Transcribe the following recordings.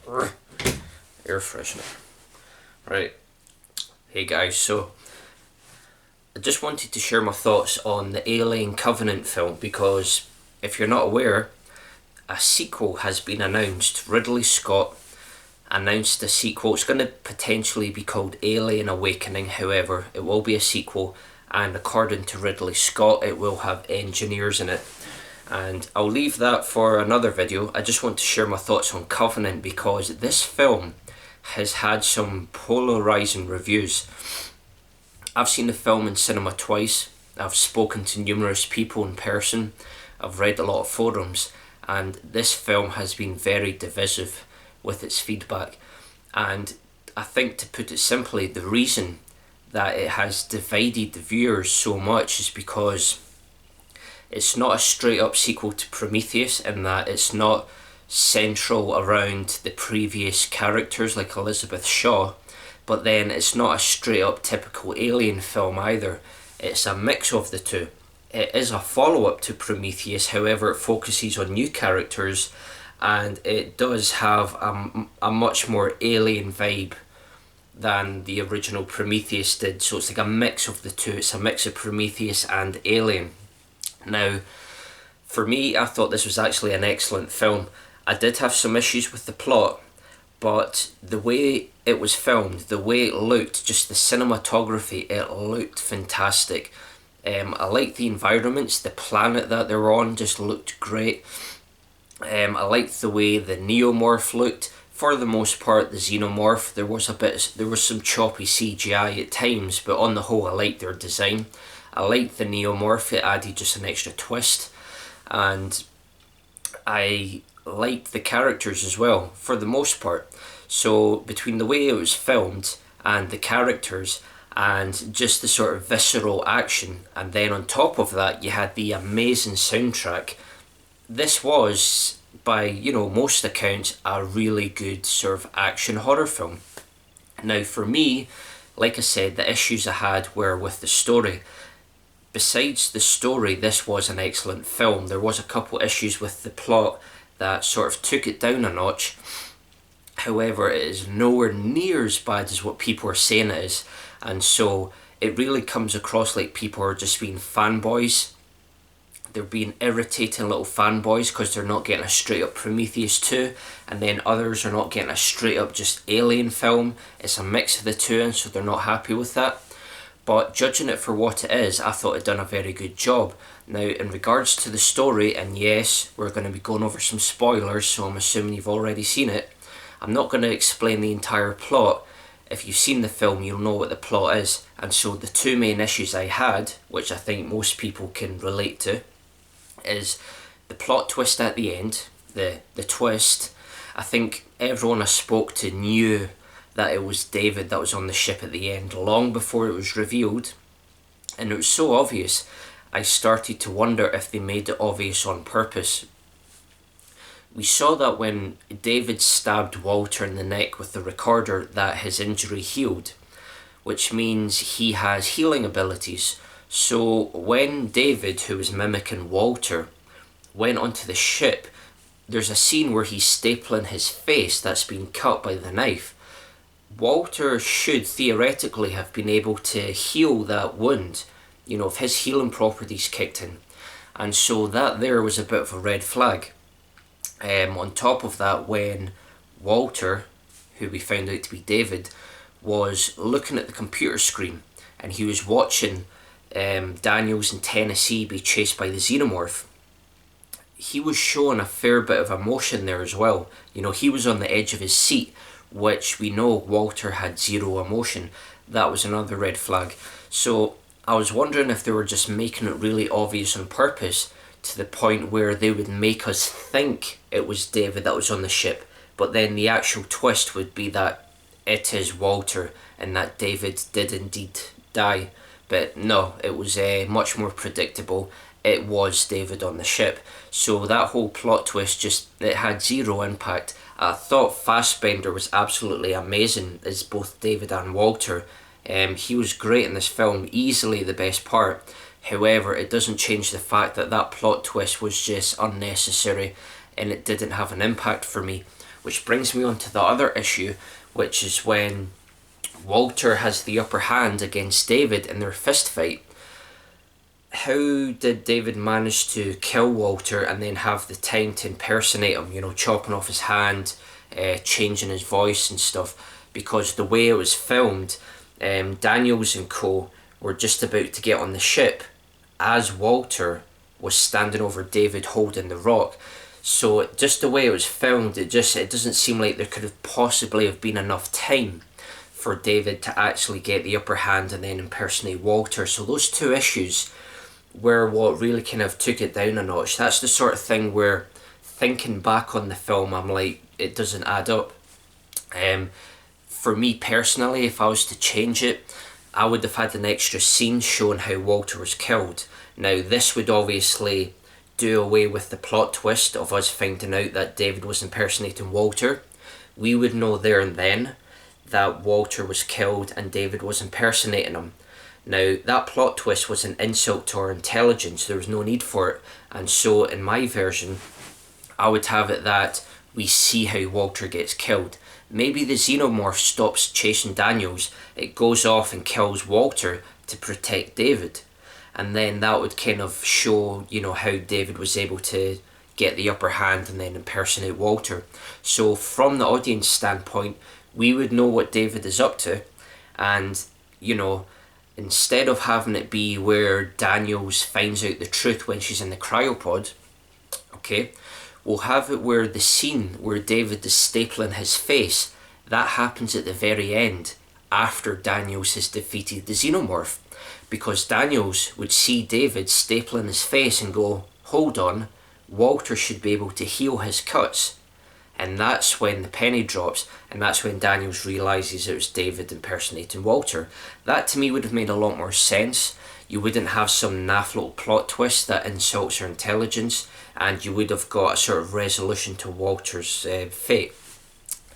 Air freshener. Right. Hey guys, so I just wanted to share my thoughts on the Alien Covenant film because if you're not aware, a sequel has been announced. Ridley Scott announced a sequel. It's going to potentially be called Alien Awakening, however, it will be a sequel, and according to Ridley Scott, it will have engineers in it. And I'll leave that for another video. I just want to share my thoughts on Covenant because this film has had some polarising reviews. I've seen the film in cinema twice. I've spoken to numerous people in person. I've read a lot of forums, and this film has been very divisive with its feedback. And I think, to put it simply, the reason that it has divided the viewers so much is because it's not a straight up sequel to Prometheus, in that it's not central around the previous characters like Elizabeth Shaw, but then it's not a straight up typical Alien film either. It's a mix of the two. It is a follow up to Prometheus, however it focuses on new characters, and it does have a much more alien vibe than the original Prometheus did. So it's like a mix of the two. It's a mix of Prometheus and Alien. Now, for me, I thought this was actually an excellent film. I did have some issues with the plot, but the way it was filmed, the way it looked, just the cinematography, it looked fantastic. I liked the environments, the planet that they're on just looked great. I liked the way the Neomorph looked. For the most part, the Xenomorph, there was some choppy CGI at times, but on the whole, I liked their design. I liked the Neomorph, it added just an extra twist, and I liked the characters as well, for the most part. So between the way it was filmed and the characters and just the sort of visceral action, and then on top of that you had the amazing soundtrack, this was, by most accounts, a really good sort of action horror film. Now for me, like I said, the issues I had were with the story. Besides the story, this was an excellent film. There was a couple issues with the plot that sort of took it down a notch. However, it is nowhere near as bad as what people are saying it is, and so it really comes across like people are just being fanboys. They're being irritating little fanboys because they're not getting a straight up Prometheus 2, and then others are not getting a straight up just Alien film. It's a mix of the two, and so they're not happy with that. But judging it for what it is, I thought it done a very good job. Now, in regards to the story, and yes, we're going to be going over some spoilers, so I'm assuming you've already seen it. I'm not going to explain the entire plot. If you've seen the film, you'll know what the plot is. And so the two main issues I had, which I think most people can relate to, is the plot twist at the end. The twist, I think everyone I spoke to knew that it was David that was on the ship at the end, long before it was revealed. And it was so obvious, I started to wonder if they made it obvious on purpose. We saw that when David stabbed Walter in the neck with the recorder, that his injury healed, which means he has healing abilities. So when David, who was mimicking Walter, went onto the ship, there's a scene where he's stapling his face that's been cut by the knife. Walter should theoretically have been able to heal that wound, if his healing properties kicked in. And so that there was a bit of a red flag. On top of that, when Walter, who we found out to be David, was looking at the computer screen and he was watching Daniels and Tennessee be chased by the Xenomorph, he was showing a fair bit of emotion there as well. He was on the edge of his seat, which we know Walter had zero emotion. That was another red flag. So I was wondering if they were just making it really obvious on purpose, to the point where they would make us think it was David that was on the ship, but then the actual twist would be that it is Walter and that David did indeed die. But no, it was much more predictable. It was David on the ship. So that whole plot twist it had zero impact. I thought Fassbender was absolutely amazing as both David and Walter. He was great in this film, easily the best part. However, it doesn't change the fact that that plot twist was just unnecessary and it didn't have an impact for me. which brings me on to the other issue, which is when Walter has the upper hand against David in their fist fight. How did David manage to kill Walter and then have the time to impersonate him, chopping off his hand, changing his voice and stuff? Because the way it was filmed, Daniels and co were just about to get on the ship as Walter was standing over David holding the rock. So just the way it was filmed, it doesn't seem like there could have possibly have been enough time for David to actually get the upper hand and then impersonate Walter. So those two issues were what really kind of took it down a notch. That's the sort of thing where, thinking back on the film, I'm like, it doesn't add up. For me personally, if I was to change it, I would have had an extra scene showing how Walter was killed. Now, this would obviously do away with the plot twist of us finding out that David was impersonating Walter. We would know there and then that Walter was killed and David was impersonating him. Now, that plot twist was an insult to our intelligence. There was no need for it. And so, in my version, I would have it that we see how Walter gets killed. Maybe the Xenomorph stops chasing Daniels, it goes off and kills Walter to protect David. And then that would kind of show, how David was able to get the upper hand and then impersonate Walter. So from the audience standpoint, we would know what David is up to. And, instead of having it be where Daniels finds out the truth when she's in the cryopod, okay, we'll have it where the scene where David is stapling his face, that happens at the very end, after Daniels has defeated the Xenomorph. Because Daniels would see David stapling his face and go, hold on, Walter should be able to heal his cuts. And that's when the penny drops, and that's when Daniels realises it was David impersonating Walter. That to me would have made a lot more sense. You wouldn't have some naff little plot twist that insults her intelligence, and you would have got a sort of resolution to Walter's fate.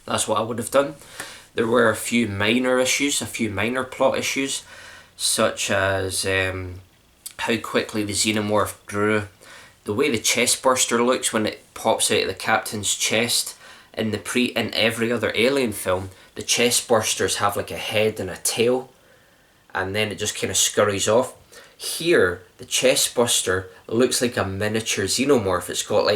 That's what I would have done. There were a few minor issues, a few minor plot issues, such as how quickly the Xenomorph grew, the way the chest burster looks when it pops out of the captain's chest. In every other Alien film, the chest bursters have like a head and a tail, and then it just kind of scurries off. Here, the chest buster looks like a miniature Xenomorph. It's got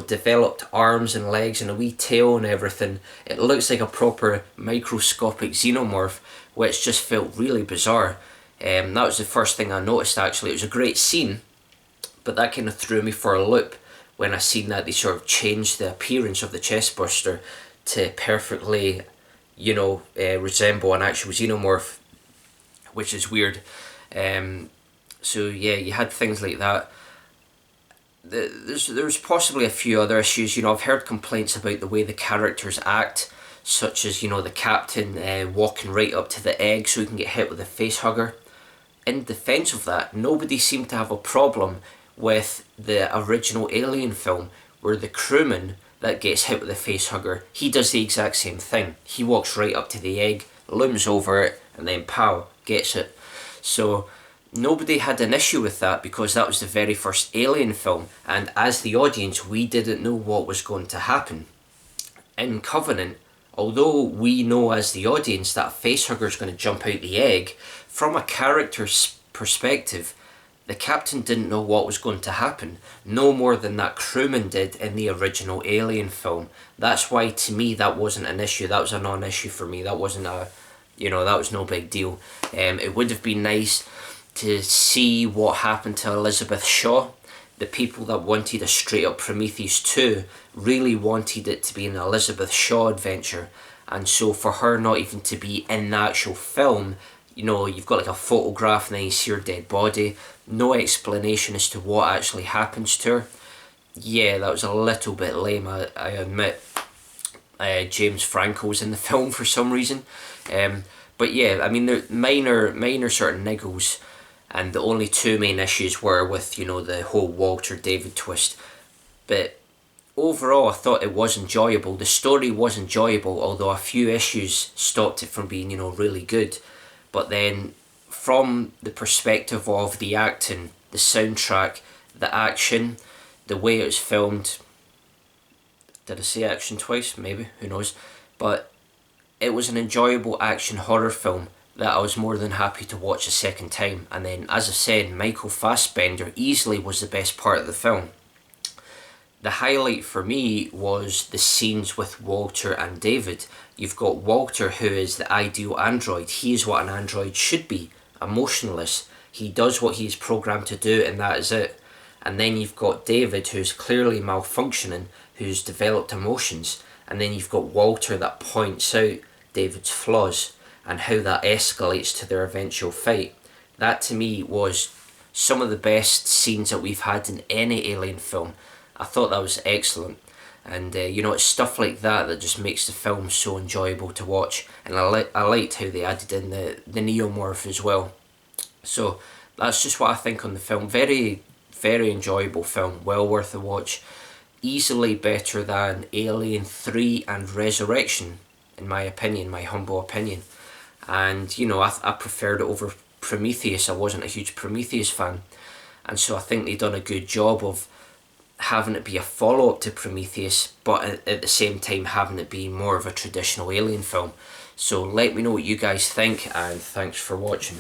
developed arms and legs and a wee tail and everything. It looks like a proper microscopic Xenomorph, which just felt really bizarre. That was the first thing I noticed actually. It was a great scene, but that kind of threw me for a loop when I seen that they sort of changed the appearance of the chestburster to perfectly, resemble an actual Xenomorph, which is weird. So yeah, you had things like that. There's possibly a few other issues. I've heard complaints about the way the characters act, such as the captain walking right up to the egg so he can get hit with a face hugger. In defence of that, nobody seemed to have a problem with the original Alien film, where the crewman that gets hit with a face hugger, he does the exact same thing. He walks right up to the egg, looms over it, and then pow, gets it. So nobody had an issue with that because that was the very first Alien film, and as the audience we didn't know what was going to happen. In Covenant, although we know as the audience that a facehugger is going to jump out the egg, from a character's perspective, the captain didn't know what was going to happen, no more than that crewman did in the original Alien film. That's why to me that wasn't an issue. That was a non-issue for me. That wasn't that was no big deal. It would have been nice to see what happened to Elizabeth Shaw. The people that wanted a straight up Prometheus 2 really wanted it to be an Elizabeth Shaw adventure, and so for her not even to be in the actual film, you've got like a photograph and then you see her dead body, no explanation as to what actually happens to her. Yeah, that was a little bit lame, I admit. James Franco's in the film for some reason. But yeah, I mean, they're minor sort of niggles, and the only two main issues were with, the whole Walter David twist. But overall, I thought it was enjoyable. The story was enjoyable, although a few issues stopped it from being, really good. But then, from the perspective of the acting, the soundtrack, the action, the way it was filmed, Did I say action twice? Maybe, who knows. But it was an enjoyable action horror film that I was more than happy to watch a second time. And then, as I said, Michael Fassbender easily was the best part of the film. The highlight for me was the scenes with Walter and David. You've got Walter, who is the ideal android. He is what an android should be, emotionless. He does what he's programmed to do, and that is it. And then you've got David, who's clearly malfunctioning, who's developed emotions. And then you've got Walter that points out David's flaws and how that escalates to their eventual fight. That to me was some of the best scenes that we've had in any Alien film. I thought that was excellent. And it's stuff like that that just makes the film so enjoyable to watch. And I liked how they added in the neomorph as well. So that's just what I think on the film. Very, very enjoyable film. Well worth a watch. Easily better than Alien 3 and Resurrection, in my opinion, my humble opinion. And I preferred it over Prometheus. I wasn't a huge Prometheus fan, and so I think they've done a good job of having it be a follow-up to Prometheus, but at the same time having it be more of a traditional Alien film. So let me know what you guys think, and thanks for watching.